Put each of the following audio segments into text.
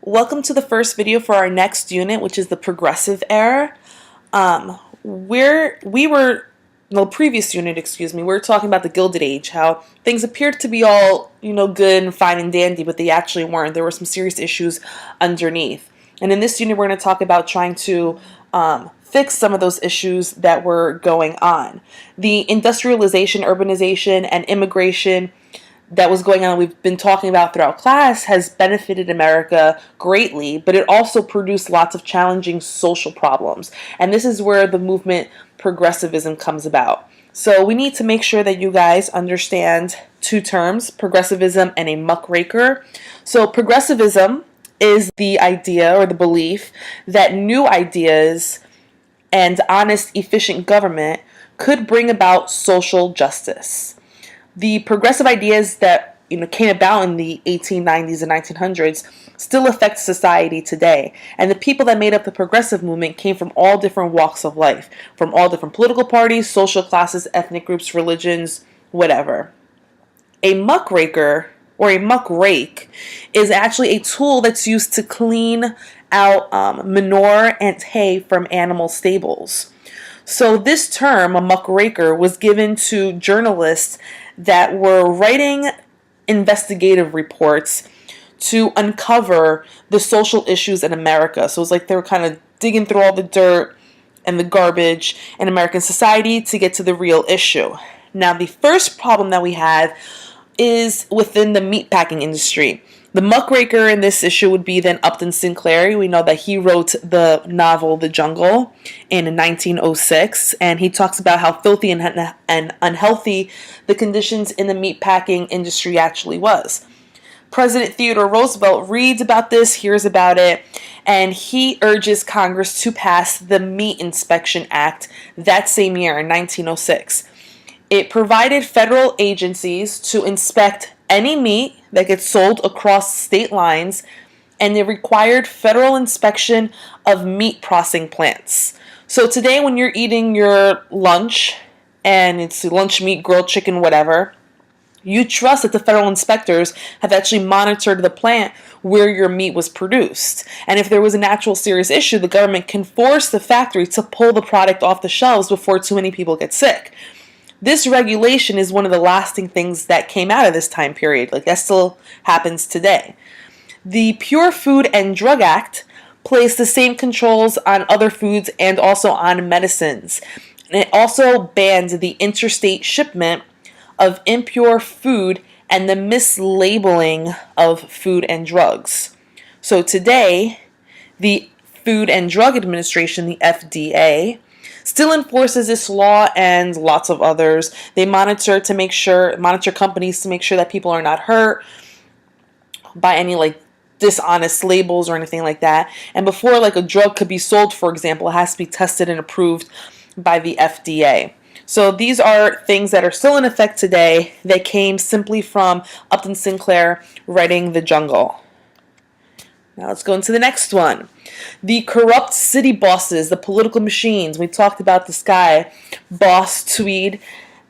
Welcome to the first video for our next unit, which is the progressive era. Previous unit, we were talking about the Gilded Age, how things appeared to be all, good and fine and dandy, but they actually weren't. There were some serious issues underneath. And in this unit, we're going to talk about trying to fix some of those issues that were going on. The industrialization, urbanization, and immigration that was going on, we've been talking about throughout class, has benefited America greatly, but it also produced lots of challenging social problems. And this is where the movement progressivism comes about. So we need to make sure that you guys understand two terms, progressivism and a muckraker. So progressivism is the idea or the belief that new ideas and honest, efficient government could bring about social justice. The progressive ideas that came about in the 1890s and 1900s still affect society today. And the people that made up the progressive movement came from all different walks of life, from all different political parties, social classes, ethnic groups, religions, whatever. A muckraker or a muckrake is actually a tool that's used to clean out manure and hay from animal stables. So this term, a muckraker, was given to journalists that were writing investigative reports to uncover the social issues in America. So it was like they were kind of digging through all the dirt and the garbage in American society to get to the real issue. Now, the first problem that we have is within the meatpacking industry. The muckraker in this issue would be then Upton Sinclair. We know that he wrote the novel The Jungle in 1906, and he talks about how filthy and unhealthy the conditions in the meatpacking industry actually was. President Theodore Roosevelt reads about this, hears about it, and he urges Congress to pass the Meat Inspection Act that same year in 1906. It provided federal agencies to inspect any meat that gets sold across state lines, and it required federal inspection of meat processing plants. So today when you're eating your lunch, and it's lunch meat, grilled chicken, whatever, you trust that the federal inspectors have actually monitored the plant where your meat was produced. And if there was an actual serious issue, the government can force the factory to pull the product off the shelves before too many people get sick. This regulation is one of the lasting things that came out of this time period. Like, that still happens today. The Pure Food and Drug Act placed the same controls on other foods and also on medicines. And it also banned the interstate shipment of impure food and the mislabeling of food and drugs. So today, the Food and Drug Administration, the FDA, still enforces this law and lots of others. They monitor companies to make sure that people are not hurt by any dishonest labels or anything like that. And before a drug could be sold, for example, it has to be tested and approved by the FDA. So these are things that are still in effect today that came simply from Upton Sinclair writing The Jungle. Now let's go into the next one. The corrupt city bosses, the political machines. We talked about this guy, Boss Tweed,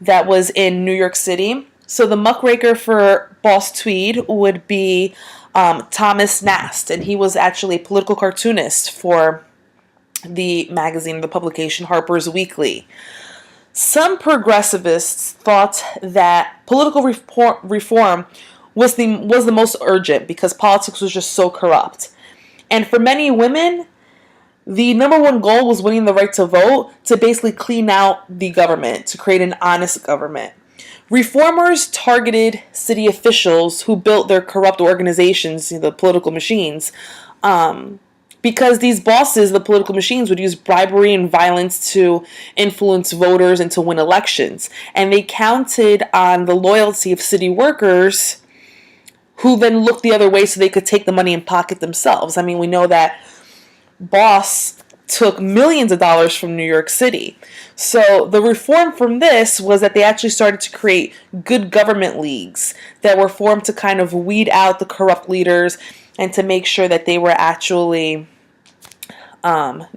that was in New York City. So the muckraker for Boss Tweed would be Thomas Nast, and he was actually a political cartoonist for the magazine, the publication Harper's Weekly. Some progressivists thought that political reform was the most urgent because politics was just so corrupt. And for many women, the number one goal was winning the right to vote to basically clean out the government, to create an honest government. Reformers targeted city officials who built their corrupt organizations, the political machines, because these bosses, the political machines, would use bribery and violence to influence voters and to win elections. And they counted on the loyalty of city workers who then looked the other way so they could take the money and pocket themselves. I mean, we know that Boss took millions of dollars from New York City. So the reform from this was that they actually started to create good government leagues that were formed to kind of weed out the corrupt leaders and to make sure that they were actually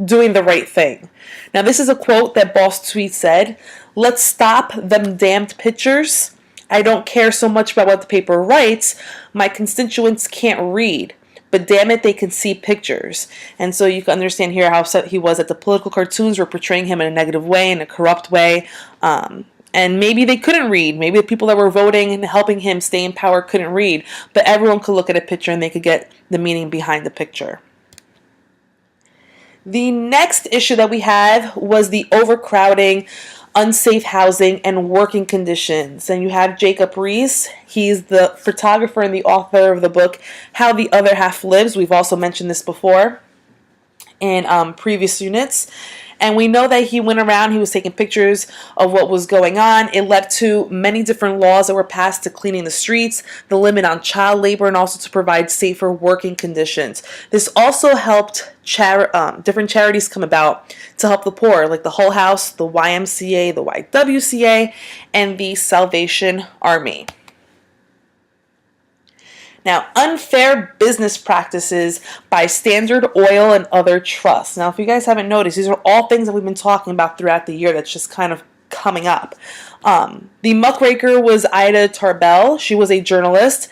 doing the right thing. Now, this is a quote that Boss Tweed said: "Let's stop them damned pictures. I don't care so much about what the paper writes. My constituents can't read. but damn it, they can see pictures. And so you can understand here how upset he was that the political cartoons were portraying him in a negative way, in a corrupt way. And maybe they couldn't read. Maybe the people that were voting and helping him stay in power couldn't read. But everyone could look at a picture and they could get the meaning behind the picture. The next issue that we had was the overcrowding, unsafe housing, and working conditions. And you have Jacob Riis. He's the photographer and the author of the book, How the Other Half Lives. We've also mentioned this before in previous units. And we know that he went around, he was taking pictures of what was going on. It led to many different laws that were passed to cleaning the streets, the limit on child labor, and also to provide safer working conditions. This also helped different charities come about to help the poor, like the Hull House, the YMCA, the YWCA, and the Salvation Army. Now, unfair business practices by Standard Oil and other trusts. Now, if you guys haven't noticed, these are all things that we've been talking about throughout the year that's just kind of coming up. The muckraker was Ida Tarbell. She was a journalist.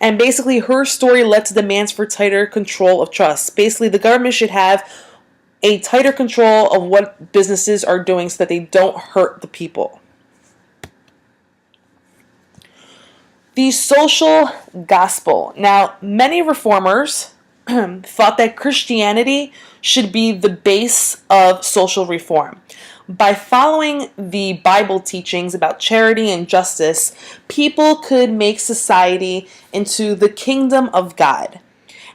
And basically, her story led to demands for tighter control of trusts. Basically, the government should have a tighter control of what businesses are doing so that they don't hurt the people. The social gospel. Now, many reformers thought that Christianity should be the base of social reform. By following the Bible teachings about charity and justice, people could make society into the kingdom of God.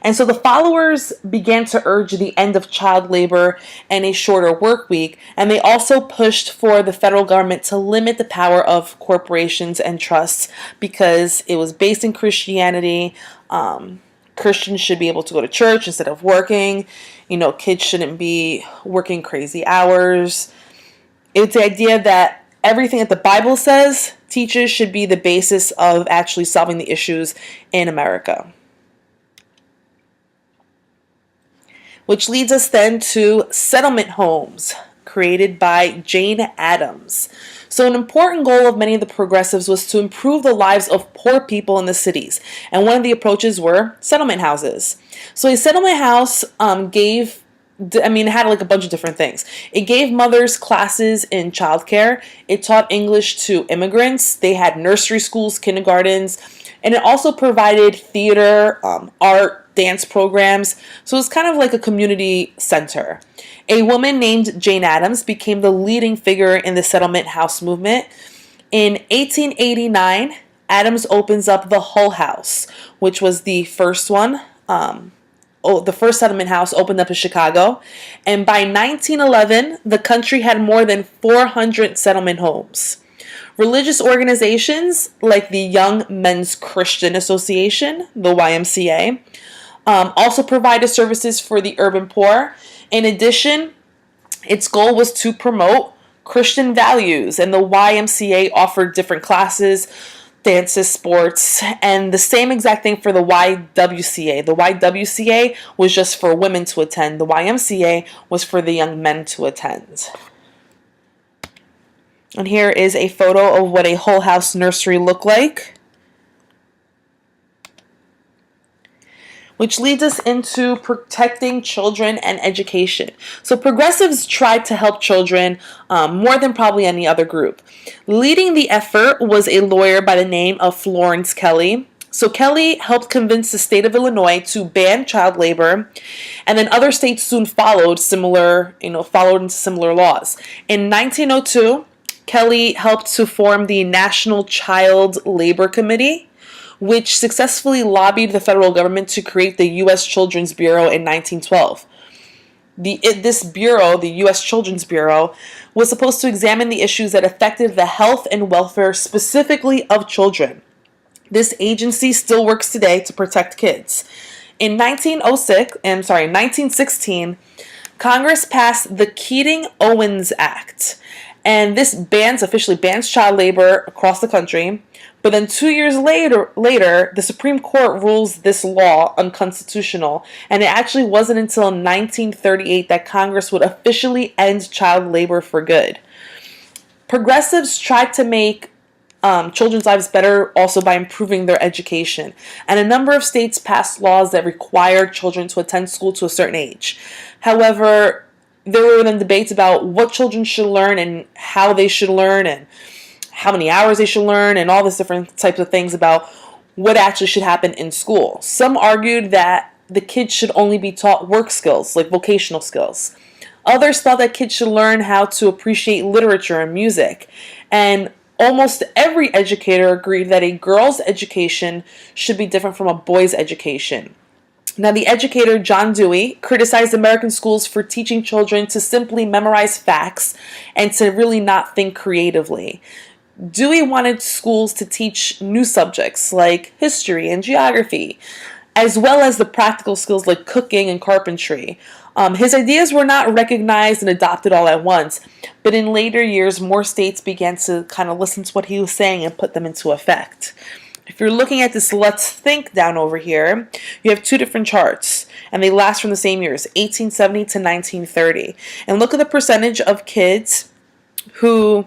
And so the followers began to urge the end of child labor and a shorter work week, and they also pushed for the federal government to limit the power of corporations and trusts because it was based in Christianity. Christians should be able to go to church instead of working. Kids shouldn't be working crazy hours. It's the idea that everything that the Bible teaches should be the basis of actually solving the issues in America. Which leads us then to settlement homes, created by Jane Addams. So an important goal of many of the progressives was to improve the lives of poor people in the cities. And one of the approaches were settlement houses. So a settlement house it had like a bunch of different things. It gave mothers classes in childcare. It taught English to immigrants. They had nursery schools, kindergartens, and it also provided theater, art, dance programs. So it was kind of like a community center. A woman named Jane Addams became the leading figure in the settlement house movement. In 1889, Addams opens up the Hull House, which was the first one. The first settlement house opened up in Chicago. And by 1911, the country had more than 400 settlement homes. Religious organizations like the Young Men's Christian Association, the YMCA, also provided services for the urban poor. In addition, its goal was to promote Christian values, and the YMCA offered different classes, dances, sports, and the same exact thing for the YWCA. The YWCA was just for women to attend. The YMCA was for the young men to attend. And here is a photo of what a Hull House nursery looked like. Which leads us into protecting children and education. So progressives tried to help children more than probably any other group. Leading the effort was a lawyer by the name of Florence Kelley. So Kelley helped convince the state of Illinois to ban child labor, and then other states soon followed into similar laws. In 1902, Kelley helped to form the National Child Labor Committee, which successfully lobbied the federal government to create the U.S. Children's Bureau in 1912. This bureau, the U.S. Children's Bureau, was supposed to examine the issues that affected the health and welfare specifically of children. This agency still works today to protect kids. In 1916, Congress passed the Keating-Owens Act, and this officially bans child labor across the country. But then 2 years later, the Supreme Court rules this law unconstitutional, and it actually wasn't until 1938 that Congress would officially end child labor for good. Progressives tried to make children's lives better also by improving their education. And a number of states passed laws that required children to attend school to a certain age. However, there were then debates about what children should learn and how they should learn and how many hours they should learn and all these different types of things about what actually should happen in school. Some argued that the kids should only be taught work skills, like vocational skills. Others thought that kids should learn how to appreciate literature and music. And almost every educator agreed that a girl's education should be different from a boy's education. Now, the educator John Dewey criticized American schools for teaching children to simply memorize facts and to really not think creatively. Dewey wanted schools to teach new subjects like history and geography, as well as the practical skills like cooking and carpentry. His ideas were not recognized and adopted all at once, but in later years, more states began to kind of listen to what he was saying and put them into effect. If you're looking at this Let's Think down over here, you have two different charts, and they last from the same years, 1870 to 1930. And look at the percentage of kids who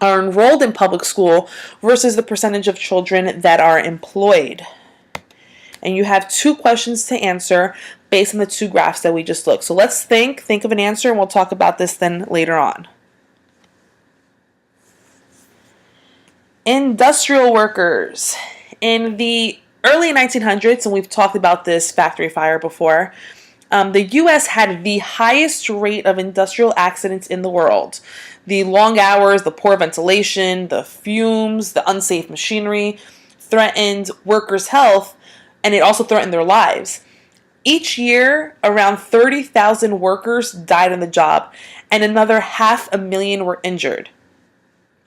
are enrolled in public school versus the percentage of children that are employed. And you have two questions to answer based on the two graphs that we just looked. So let's think of an answer, and we'll talk about this then later on. Industrial workers. In the early 1900s, and we've talked about this factory fire before, the U.S. had the highest rate of industrial accidents in the world. The long hours, the poor ventilation, the fumes, the unsafe machinery threatened workers' health, and it also threatened their lives. Each year, around 30,000 workers died on the job, and another 500,000 were injured.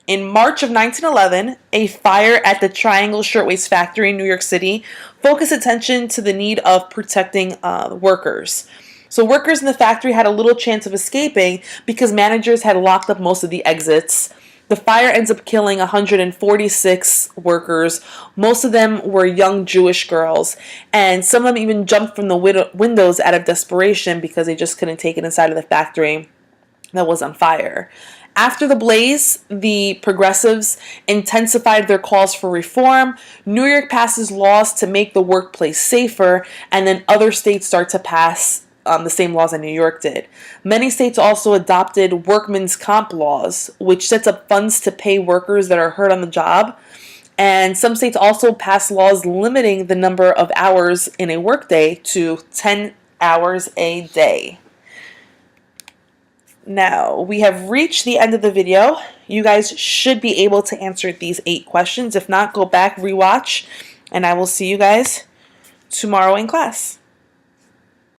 In March of 1911, a fire at the Triangle Shirtwaist Factory in New York City focused attention to the need of protecting workers. So workers in the factory had a little chance of escaping because managers had locked up most of the exits. The fire ends up killing 146 workers. Most of them were young Jewish girls, and some of them even jumped from the windows out of desperation because they just couldn't take it inside of the factory that was on fire. After the blaze, the progressives intensified their calls for reform. New York passes laws to make the workplace safer, and then other states start to pass the same laws that New York did. Many states also adopted workmen's comp laws, which sets up funds to pay workers that are hurt on the job. And some states also passed laws limiting the number of hours in a workday to 10 hours a day. Now, we have reached the end of the video. You guys should be able to answer these 8 questions. If not, go back, rewatch, and I will see you guys tomorrow in class.